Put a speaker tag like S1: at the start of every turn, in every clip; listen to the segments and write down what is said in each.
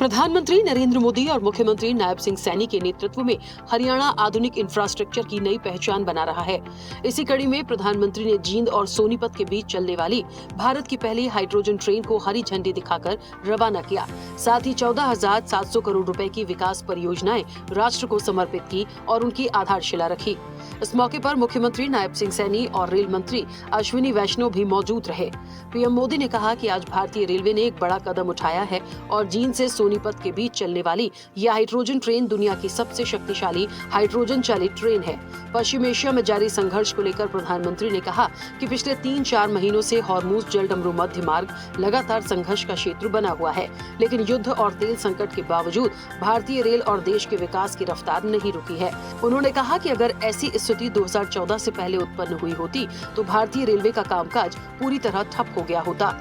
S1: प्रधानमंत्री नरेंद्र मोदी और मुख्यमंत्री नायब सिंह सैनी के नेतृत्व में हरियाणा आधुनिक इंफ्रास्ट्रक्चर की नई पहचान बना रहा है। इसी कड़ी में प्रधानमंत्री ने जींद और सोनीपत के बीच चलने वाली भारत की पहली हाइड्रोजन ट्रेन को हरी झंडी दिखाकर रवाना किया। साथ ही 14,700 करोड़ रुपए की विकास परियोजनाएं राष्ट्र को समर्पित की और उनकी आधारशिला रखी। इस मौके पर मुख्यमंत्री नायब सिंह सैनी और रेल मंत्री अश्विनी वैष्णव भी मौजूद रहे। पीएम मोदी ने कहा कि आज भारतीय रेलवे ने एक बड़ा कदम उठाया है और जींद से सोनीपत के बीच चलने वाली यह हाइड्रोजन ट्रेन दुनिया की सबसे शक्तिशाली हाइड्रोजन चालित ट्रेन है। पश्चिम एशिया में जारी संघर्ष को लेकर प्रधानमंत्री ने कहा कि पिछले 3-4 महीनों से हॉर्मुज जलडमरू मध्य मार्ग लगातार संघर्ष का क्षेत्र बना हुआ है, लेकिन युद्ध और तेल संकट के बावजूद भारतीय रेल और देश के विकास की रफ्तार नहीं रुकी है। उन्होंने कहा कि अगर ऐसी स्थिति 2014 से पहले उत्पन्न हुई होती तो भारतीय रेलवे का कामकाज पूरी तरह ठप हो गया होता।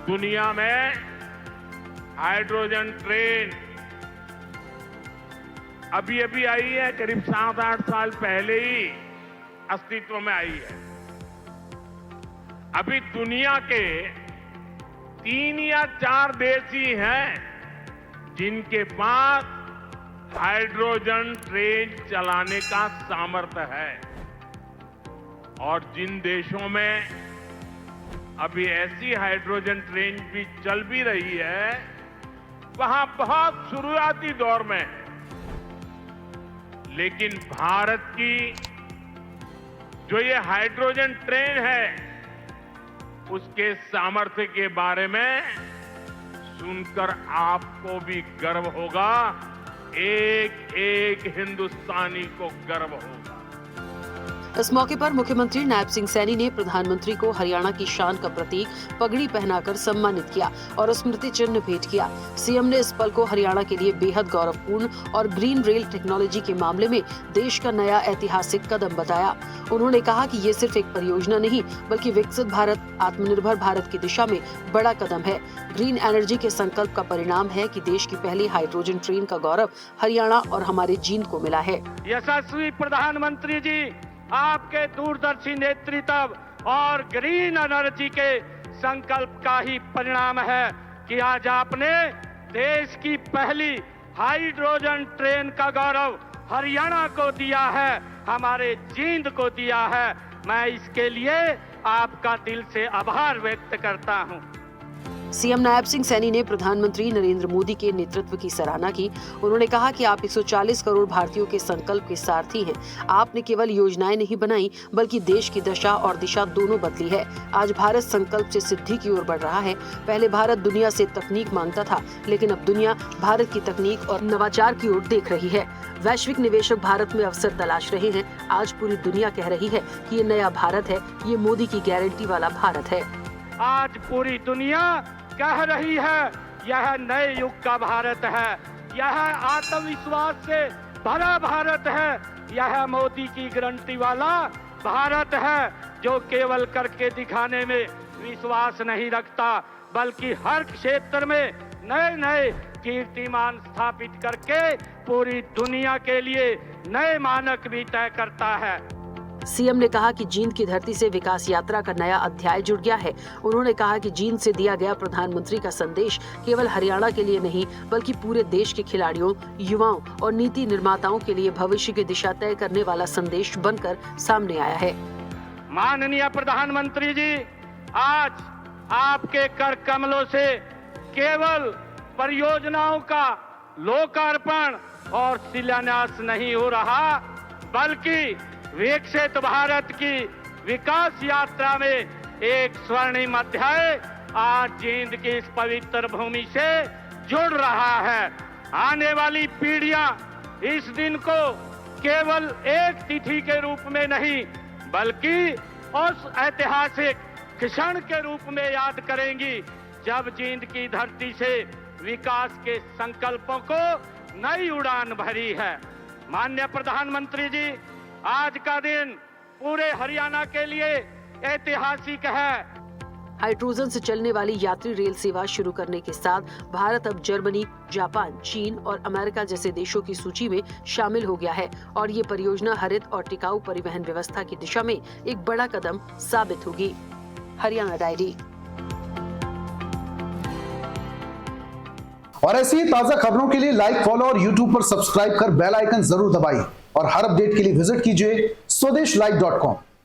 S2: दुनिया में हाइड्रोजन ट्रेन अभी आई है, करीब 7-8 साल पहले ही अस्तित्व में आई है। अभी दुनिया के 3 या 4 देश ही हैं जिनके पास हाइड्रोजन ट्रेन चलाने का सामर्थ्य है, और जिन देशों में अभी ऐसी हाइड्रोजन ट्रेन भी चल भी रही है, वहां बहुत शुरुआती दौर में है। लेकिन भारत की जो ये हाइड्रोजन ट्रेन है, उसके सामर्थ्य के बारे में सुनकर आपको भी गर्व होगा, एक हिंदुस्तानी को गर्व होगा।
S1: इस मौके पर मुख्यमंत्री नायब सिंह सैनी ने प्रधानमंत्री को हरियाणा की शान का प्रतीक पगड़ी पहनाकर सम्मानित किया और स्मृति चिन्ह भेंट किया। सीएम ने इस पल को हरियाणा के लिए बेहद गौरवपूर्ण और ग्रीन रेल टेक्नोलॉजी के मामले में देश का नया ऐतिहासिक कदम बताया। उन्होंने कहा कि ये सिर्फ एक परियोजना नहीं, बल्कि विकसित भारत, आत्मनिर्भर भारत की दिशा में बड़ा कदम है। ग्रीन एनर्जी के संकल्प का परिणाम है कि देश की पहली हाइड्रोजन ट्रेन का गौरव हरियाणा और हमारे जींद को मिला है।
S3: यशस्वी प्रधानमंत्री जी, आपके दूरदर्शी नेतृत्व और ग्रीन एनर्जी के संकल्प का ही परिणाम है कि आज आपने देश की पहली हाइड्रोजन ट्रेन का गौरव हरियाणा को दिया है, हमारे जींद को दिया है। मैं इसके लिए आपका दिल से आभार व्यक्त करता हूं।
S1: सीएम नायब सिंह सैनी ने प्रधानमंत्री नरेंद्र मोदी के नेतृत्व की सराहना की। उन्होंने कहा कि आप 140 करोड़ भारतीयों के संकल्प के सारथी हैं। आपने केवल योजनाएं नहीं बनाई, बल्कि देश की दशा और दिशा दोनों बदली है। आज भारत संकल्प से सिद्धि की ओर बढ़ रहा है। पहले भारत दुनिया से तकनीक मांगता था, लेकिन अब दुनिया भारत की तकनीक और नवाचार की ओर देख रही है। वैश्विक निवेशक भारत में अवसर तलाश रहे हैं। आज पूरी दुनिया कह रही है कि ये नया भारत है, ये मोदी की गारंटी वाला भारत है।
S3: आज पूरी दुनिया कह रही है यह नए युग का भारत है, यह आत्मविश्वास से भरा भारत है, यह मोदी की गारंटी वाला भारत है, जो केवल करके दिखाने में विश्वास नहीं रखता, बल्कि हर क्षेत्र में नए कीर्तिमान स्थापित करके पूरी दुनिया के लिए नए मानक भी तय करता है।
S1: सीएम ने कहा कि जींद की धरती से विकास यात्रा का नया अध्याय जुड़ गया है। उन्होंने कहा कि जींद से दिया गया प्रधानमंत्री का संदेश केवल हरियाणा के लिए नहीं, बल्कि पूरे देश के खिलाड़ियों, युवाओं और नीति निर्माताओं के लिए भविष्य की दिशा तय करने वाला संदेश बनकर सामने आया है।
S3: माननीय प्रधानमंत्री जी, आज आपके कर कमलों से केवल परियोजनाओं का लोकार्पण और शिलान्यास नहीं हो रहा, बल्कि विकसित भारत की विकास यात्रा में एक स्वर्णिम अध्याय आज जींद की इस पवित्र भूमि से जुड़ रहा है। आने वाली पीढ़ियां इस दिन को केवल एक तिथि के रूप में नहीं, बल्कि उस ऐतिहासिक क्षण के रूप में याद करेंगी जब जींद की धरती से विकास के संकल्पों को नई उड़ान भरी है। माननीय प्रधानमंत्री जी, आज का दिन पूरे हरियाणा के लिए ऐतिहासिक है।
S1: हाइड्रोजन से चलने वाली यात्री रेल सेवा शुरू करने के साथ भारत अब जर्मनी, जापान, चीन और अमेरिका जैसे देशों की सूची में शामिल हो गया है और ये परियोजना हरित और टिकाऊ परिवहन व्यवस्था की दिशा में एक बड़ा कदम साबित होगी। हरियाणा डायरी।
S4: और ऐसी ही ताजा खबरों के लिए लाइक, फॉलो और यूट्यूब पर सब्सक्राइब कर बेल आइकन जरूर दबाइए और हर अपडेट के लिए विजिट कीजिए स्वदेशलाइव.com।